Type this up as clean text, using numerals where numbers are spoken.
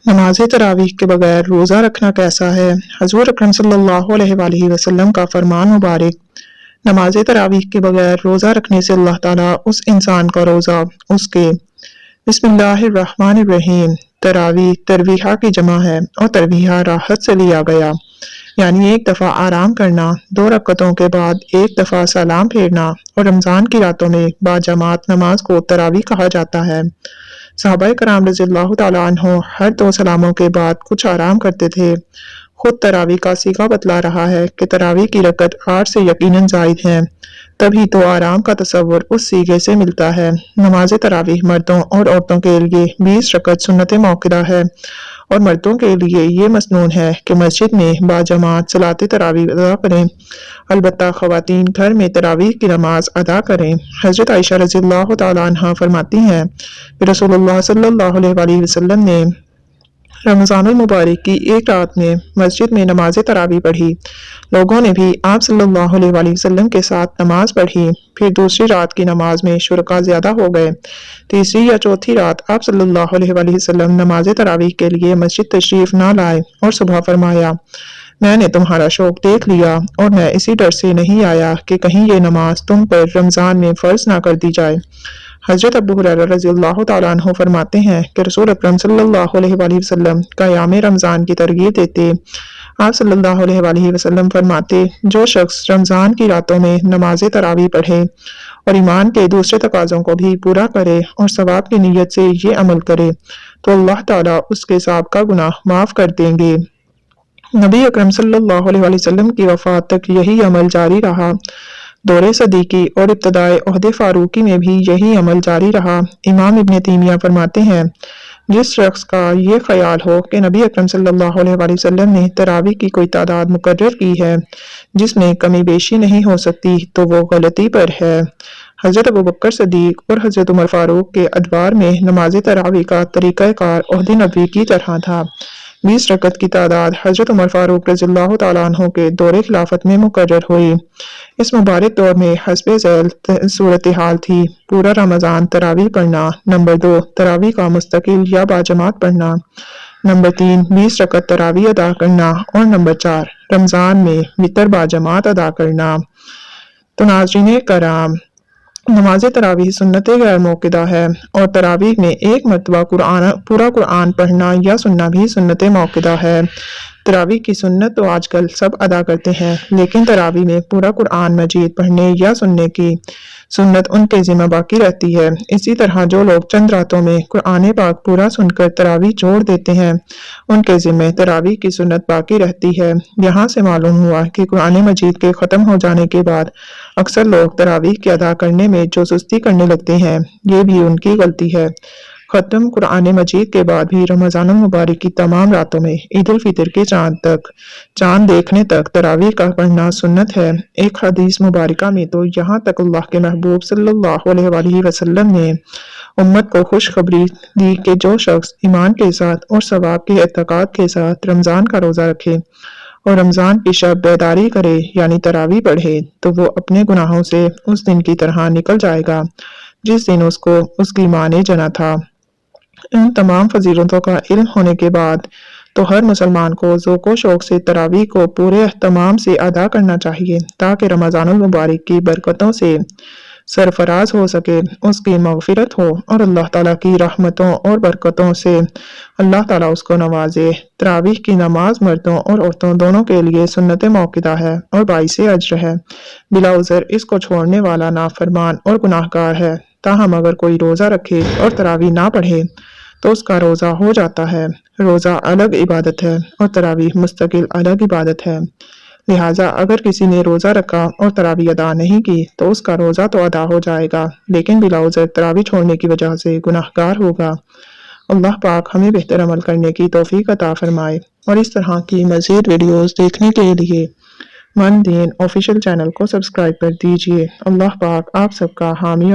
नमाज तरावीह के बगैर रोज़ा रखना कैसा है। हज़ूर अकरम सल्लल्लाहु अलैहि वसल्लम का फरमान मुबारक। नमाज तरावीह के बगैर रोज़ा रखने से अल्लाह ताला उस इंसान का रोज़ा उसके बिस्मिल्लाहिर्रहमानिर्रहीम तरावीह तरवीहा की जमा है और तरवीहा राहत से लिया गया, यानी एक दफ़ा आराम करना, 2 रकअतों के बाद एक दफ़ा सलाम फेरना, और रमज़ान की रातों में बाजमात नमाज को तरावीह कहा जाता है। सहाबाए कराम रज़ियल्लाहु तआला अन्हुम हर 2 सलामों के बाद कुछ आराम करते थे। खुद तरावीह का सीगा बतला रहा है कि तरावीह की रकत 8 से यकीनन जायद है, तभी तो आराम का तसव्वुर उस सीगे से मिलता है। नमाज तरावीह मर्दों और औरतों के लिए 20 रकत सुन्नत मौक़िदा है और मर्दों के लिए ये मसनून है कि मस्जिद में बाजमात सलात तरावीह अदा करें। अलबत्ता ख़वातीन घर में तरावीह की नमाज अदा करें। हज़रत आयशा रज़ियल्लाहु तआला अन्हा फरमाती हैं कि रसूलुल्लाह सल्लल्लाहु अलैहि वसल्लम ने रमज़ानुल मुबारक की एक रात में मस्जिद में नमाज तरावीह पढ़ी। लोगों ने भी आप सल्लल्लाहु अलैहि वसल्लम के साथ नमाज पढ़ी। फिर दूसरी रात की नमाज में शुरका ज़्यादा हो गए। तीसरी या चौथी रात आप सल्लल्लाहु अलैहि वसल्लम नमाज तरावीह के लिए मस्जिद तशरीफ़ ना लाए और सुबह फरमाया, मैंने तुम्हारा शौक देख लिया और मैं इसी डर से नहीं आया कि कहीं ये नमाज तुम पर रमज़ान में फ़र्ज ना कर दी जाए। हज़रत अबू हुरैरा रज़ियल्लाहु तआला अन्हु फरमाते हैं कि रसूल अकरम सल्लल्लाहु अलैहि वसल्लम क़याम रमज़ान की तरगीब देते। आप सल्लल्लाहु अलैहि वसल्लम फरमाते, जो शख्स रमज़ान की रातों में नमाज तरावीह पढ़े और ईमान के दूसरे तकाज़ों को भी पूरा करे और सवाब की नीयत से ये अमल करे तो अल्लाह ताला उसके साबिक़ा गुनाह माफ़ कर देंगे। नबी अकरम सल्लल्लाहु अलैहि वसल्लम की वफ़ात तक यही अमल जारी रहा। दौरे सदीकी और इब्तदाए ओहदे फारूकी में भी यही अमल जारी रहा। इमाम इब्न तैमिया फरमाते हैं, जिस शख्स का ये ख्याल हो कि नबी अकरम सल्लल्लाहु अलैहि वसल्लम ने तरावीह की कोई तादाद मुकर्रर की है जिसमें कमी बेशी नहीं हो सकती तो वो गलती पर है। हज़रत अबू बकर सदीक और हज़रत उमर फारूक के अदवार में नमाज तरावीह का तरीक़ाकार ओहदे नबवी की तरह था। 20 रकत की तादाद हज़रत उमर फारूक रज़ियल्लाहु तआला अन्हु के दौरे खिलाफत में मुकर्रर हुई। इस मुबारक दौर में हस्बे ज़ैल सूरत हाल थी पूरा रमज़ान तरावीह पढ़ना, नंबर 2 तरावीह का मुस्तकिल या बाजमात पढ़ना, नंबर 3 20 रकत तरावीह अदा करना और नंबर 4 रमज़ान में वितर बाजमात अदा करना। तो नाज़रीन कराम, नमाज तरावीह सुन्नत गैर मौक़िदा है और तरावीह में एक मरतबा पूरा कुरान पढ़ना या सुनना भी सुन्नत मौक़िदा है। तरावीह की सुन्नत तो आजकल सब अदा करते हैं, लेकिन तरावीह में पूरा कुरान मजीद पढ़ने या सुनने की सुन्नत उनके ज़िम्मा बाकी रहती है। इसी तरह जो लोग चंद रातों में कुरान पाक पूरा सुनकर तरावीह छोड़ देते हैं, उनके ज़िम्मे तरावीह की सुन्नत बाकी रहती है। यहाँ से मालूम हुआ कि कुरान मजीद के ख़त्म हो जाने के बाद अक्सर लोग तरावीह के अदा करने में जो सुस्ती करने लगते हैं, ये भी उनकी गलती है। ख़त्म कुरान मजीद के बाद भी रमज़ानुल मुबारक की तमाम रातों में ईद उल फितर के चाँद देखने तक तरावीह का पढ़ना सुन्नत है। एक हदीस मुबारका में तो यहाँ तक अल्लाह के महबूब सल्लल्लाहु अलैहि वसल्लम ने उम्मत को खुशखबरी दी कि जो शख्स ईमान के साथ और सवाब के एतकाद के साथ रमज़ान का रोज़ा रखे और रमज़ान की शब बेदारी करे यानी तरावीह पढ़े तो वो अपने गुनाहों से उस दिन की तरह निकल जाएगा जिस दिन उसको उसकी माँ ने जना था। इन तमाम फजीलतों का इल्म होने के बाद तो हर मुसलमान को ज़ौक़ शौक़ से तरावीह को पूरे एहतमाम से अदा करना चाहिए ताकि रमज़ानुल मुबारक की बरकतों से सरफराज हो सके, उसकी मग़फ़िरत हो और अल्लाह ताला की रहमतों और बरकतों से अल्लाह ताला उसको नवाजे। तरावीह की नमाज मर्दों और औरतों दोनों के लिए सुन्नत मौक़िदा है और बाइसे अज्र है। बिला उज़र इसको छोड़ने वाला नाफरमान और गुनाहगार है। ताहम अगर कोई रोज़ा रखे और तरावीह ना पढ़े तो उसका रोज़ा हो जाता है। रोज़ा अलग इबादत है और तरावीह मुस्तकिल अलग इबादत है। लिहाजा अगर किसी ने रोज़ा रखा और तरावीह अदा नहीं की तो उसका रोज़ा तो अदा हो जाएगा, लेकिन बिला उज़र तरावीह छोड़ने की वजह से गुनाहगार होगा। अल्लाह पाक हमें बेहतर अमल करने की तौफीक अता फरमाए और इस तरह की मज़ीद वीडियोज़ देखने के लिए मन दीन ऑफिशियल चैनल को सब्सक्राइब कर दीजिए। अल्लाह पाक आप सबका हामी